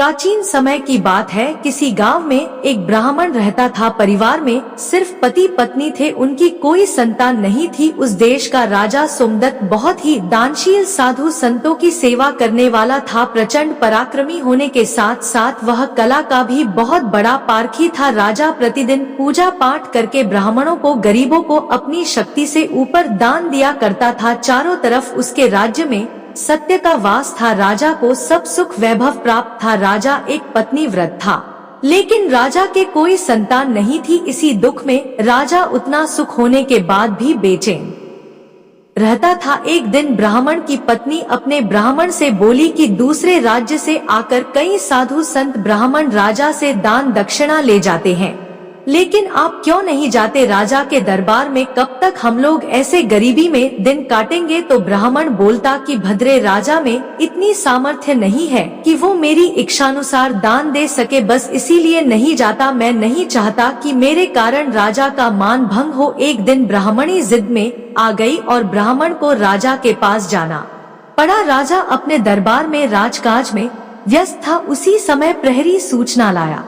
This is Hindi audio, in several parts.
प्राचीन समय की बात है। किसी गांव में एक ब्राह्मण रहता था। परिवार में सिर्फ पति पत्नी थे, उनकी कोई संतान नहीं थी। उस देश का राजा सोमदत्त बहुत ही दानशील, साधु संतों की सेवा करने वाला था। प्रचंड पराक्रमी होने के साथ साथ वह कला का भी बहुत बड़ा पारखी था। राजा प्रतिदिन पूजा पाठ करके ब्राह्मणों को, गरीबों को अपनी शक्ति से ऊपर दान दिया करता था। चारों तरफ उसके राज्य में सत्य का वास था। राजा को सब सुख वैभव प्राप्त था। राजा एक पत्नी व्रत था, लेकिन राजा के कोई संतान नहीं थी। इसी दुख में राजा उतना सुख होने के बाद भी बेचैन रहता था। एक दिन ब्राह्मण की पत्नी अपने ब्राह्मण से बोली कि दूसरे राज्य से आकर कई साधु संत ब्राह्मण राजा से दान दक्षिणा ले जाते हैं, लेकिन आप क्यों नहीं जाते राजा के दरबार में? कब तक हम लोग ऐसे गरीबी में दिन काटेंगे? तो ब्राह्मण बोलता कि भद्रे राजा में इतनी सामर्थ्य नहीं है कि वो मेरी इच्छानुसार दान दे सके, बस इसीलिए नहीं जाता। मैं नहीं चाहता कि मेरे कारण राजा का मान भंग हो। एक दिन ब्राह्मणी जिद में आ गई और ब्राह्मण को राजा के पास जाना पड़ा। राजा अपने दरबार में राजकाज में व्यस्त था। उसी समय प्रहरी सूचना लाया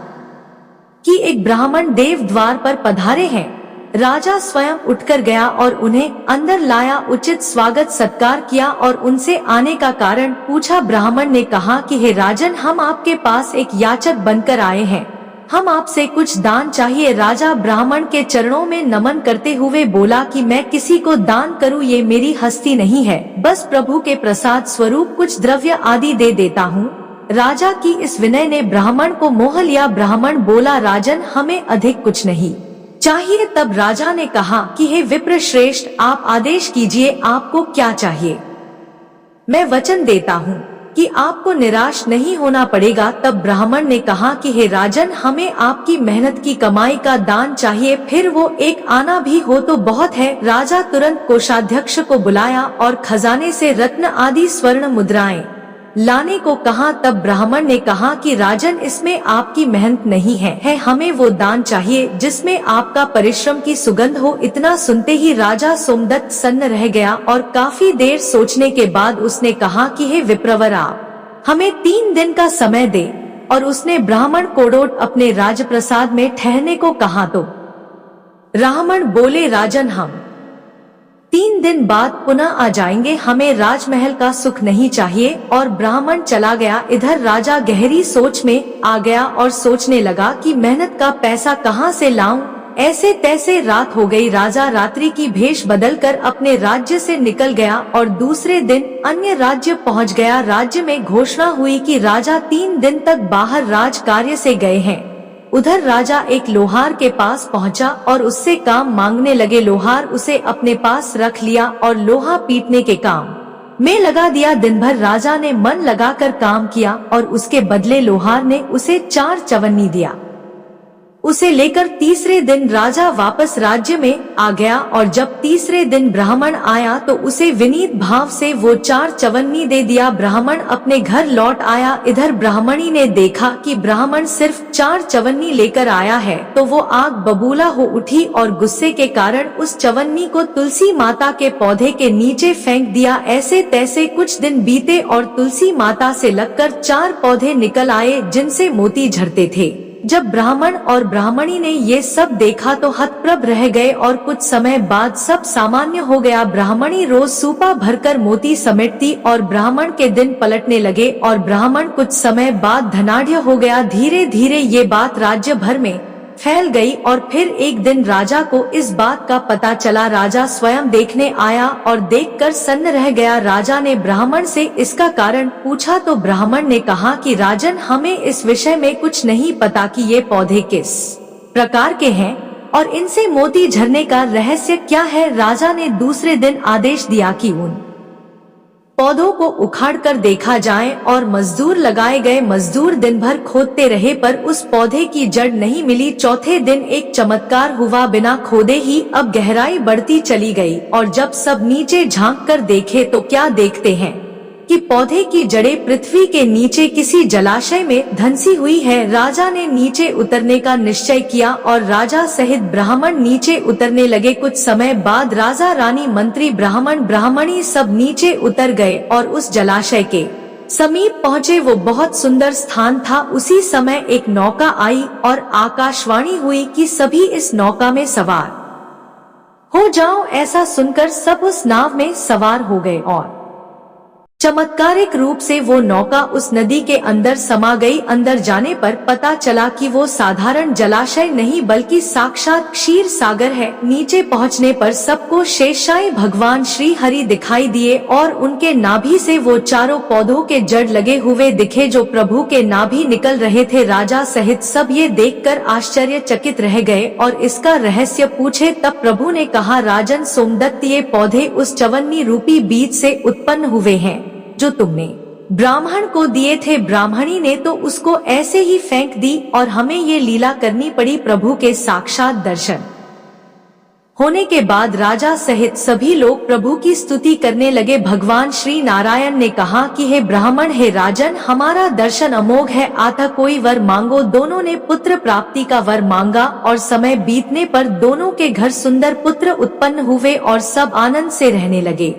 कि एक ब्राह्मण देव द्वार पर पधारे हैं। राजा स्वयं उठकर गया और उन्हें अंदर लाया, उचित स्वागत सत्कार किया और उनसे आने का कारण पूछा। ब्राह्मण ने कहा कि हे राजन, हम आपके पास एक याचक बनकर आए हैं, हम आपसे कुछ दान चाहिए। राजा ब्राह्मण के चरणों में नमन करते हुए बोला कि मैं किसी को दान करूं, ये मेरी हस्ती नहीं है, बस प्रभु के प्रसाद स्वरूप कुछ द्रव्य आदि दे देता हूं। राजा की इस विनय ने ब्राह्मण को मोह लिया। ब्राह्मण बोला, राजन, हमें अधिक कुछ नहीं चाहिए। तब राजा ने कहा कि हे विप्र श्रेष्ठ, आप आदेश कीजिए, आपको क्या चाहिए? मैं वचन देता हूँ कि आपको निराश नहीं होना पड़ेगा। तब ब्राह्मण ने कहा कि हे राजन, हमें आपकी मेहनत की कमाई का दान चाहिए, फिर वो एक आना भी हो तो बहुत है। राजा तुरंत कोषाध्यक्ष को बुलाया और खजाने से रत्न आदि स्वर्ण मुद्राएं लाने को कहा। तब ब्राह्मण ने कहा कि राजन, इसमें आपकी मेहनत नहीं है, हमें वो दान चाहिए जिसमें आपका परिश्रम की सुगंध हो। इतना सुनते ही राजा सोमदत्त सन्न रह गया और काफी देर सोचने के बाद उसने कहा कि हे विप्रवर, आप हमें 3 दिन का समय दे। और उसने ब्राह्मण कोड़ोट अपने राजप्रसाद में ठहरने को कहा। तो ब्राह्मण बोले, राजन, हम 3 दिन बाद पुनः आ जाएंगे, हमें राजमहल का सुख नहीं चाहिए। और ब्राह्मण चला गया। इधर राजा गहरी सोच में आ गया और सोचने लगा कि मेहनत का पैसा कहाँ से लाऊं। ऐसे तैसे रात हो गई। राजा रात्रि की भेष बदलकर अपने राज्य से निकल गया और दूसरे दिन अन्य राज्य पहुंच गया। राज्य में घोषणा हुई कि राजा 3 दिन तक बाहर राज कार्य से गए हैं। उधर राजा एक लोहार के पास पहुंचा और उससे काम मांगने लगे। लोहार उसे अपने पास रख लिया और लोहा पीटने के काम में लगा दिया। दिन भर राजा ने मन लगाकर काम किया और उसके बदले लोहार ने उसे 4 चवन्नी दिया। उसे लेकर तीसरे दिन राजा वापस राज्य में आ गया और जब तीसरे दिन ब्राह्मण आया तो उसे विनीत भाव से वो 4 चवन्नी दे दिया। ब्राह्मण अपने घर लौट आया। इधर ब्राह्मणी ने देखा कि ब्राह्मण सिर्फ 4 चवन्नी लेकर आया है तो वो आग बबूला हो उठी और गुस्से के कारण उस चवन्नी को तुलसी माता के पौधे के नीचे फेंक दिया। ऐसे तैसे कुछ दिन बीते और तुलसी माता से लगकर 4 पौधे निकल आए जिनसे मोती झरते थे। जब ब्राह्मण और ब्राह्मणी ने ये सब देखा तो हतप्रभ रह गए और कुछ समय बाद सब सामान्य हो गया। ब्राह्मणी रोज सूपा भरकर मोती समेटती और ब्राह्मण के दिन पलटने लगे और ब्राह्मण कुछ समय बाद धनाढ्य हो गया। धीरे धीरे ये बात राज्य भर में फैल गई और फिर एक दिन राजा को इस बात का पता चला। राजा स्वयं देखने आया और देखकर सन्न रह गया। राजा ने ब्राह्मण से इसका कारण पूछा तो ब्राह्मण ने कहा कि राजन, हमें इस विषय में कुछ नहीं पता कि ये पौधे किस प्रकार के हैं और इनसे मोती झरने का रहस्य क्या है। राजा ने दूसरे दिन आदेश दिया कि उन पौधों को उखाड़कर देखा जाए और मजदूर लगाए गए। मजदूर दिन भर खोदते रहे पर उस पौधे की जड़ नहीं मिली। चौथे दिन एक चमत्कार हुआ, बिना खोदे ही अब गहराई बढ़ती चली गई और जब सब नीचे झांक कर देखे तो क्या देखते हैं कि पौधे की जड़ें पृथ्वी के नीचे किसी जलाशय में धंसी हुई है। राजा ने नीचे उतरने का निश्चय किया और राजा सहित ब्राह्मण नीचे उतरने लगे। कुछ समय बाद राजा, रानी, मंत्री, ब्राह्मण, ब्राह्मणी सब नीचे उतर गए और उस जलाशय के समीप पहुँचे वो बहुत सुंदर स्थान था। उसी समय एक नौका आई और आकाशवाणी हुई कि सभी इस नौका में सवार हो जाओ। ऐसा सुनकर सब उस नाव में सवार हो गए और चमत्कारिक रूप से वो नौका उस नदी के अंदर समा गई। अंदर जाने पर पता चला कि वो साधारण जलाशय नहीं बल्कि साक्षात क्षीर सागर है। नीचे पहुंचने पर सबको शेषशायी भगवान श्री हरि दिखाई दिए और उनके नाभि से वो चारों पौधों के जड़ लगे हुए दिखे जो प्रभु के नाभि निकल रहे थे। राजा सहित सब ये देखकर आश्चर्यचकित रह गए और इसका रहस्य पूछे। तब प्रभु ने कहा, राजन सोमदत्त, ये पौधे उस चवन्नी रूपी बीज से उत्पन्न हुए हैं जो तुमने ब्राह्मण को दिए थे। ब्राह्मणी ने तो उसको ऐसे ही फेंक दी और हमें ये लीला करनी पड़ी। प्रभु के साक्षात दर्शन होने के बाद राजा सहित सभी लोग प्रभु की स्तुति करने लगे। भगवान श्री नारायण ने कहा कि हे ब्राह्मण, हे राजन, हमारा दर्शन अमोघ है, आता कोई वर मांगो। दोनों ने पुत्र प्राप्ति का वर मांगा और समय बीतने पर दोनों के घर सुंदर पुत्र उत्पन्न हुए और सब आनंद से रहने लगे।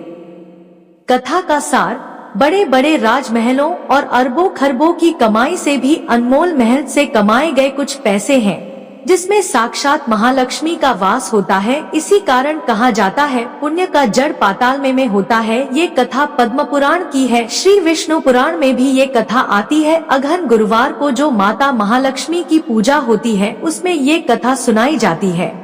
कथा का सार, बड़े बड़े राजमहलों और अरबों खरबों की कमाई से भी अनमोल मेहनत से कमाए गए कुछ पैसे हैं जिसमें साक्षात महालक्ष्मी का वास होता है। इसी कारण कहा जाता है पुण्य का जड़ पाताल में होता है। ये कथा पद्म पुराण की है। श्री विष्णु पुराण में भी ये कथा आती है। अघन गुरुवार को जो माता महालक्ष्मी की पूजा होती है उसमें ये कथा सुनाई जाती है।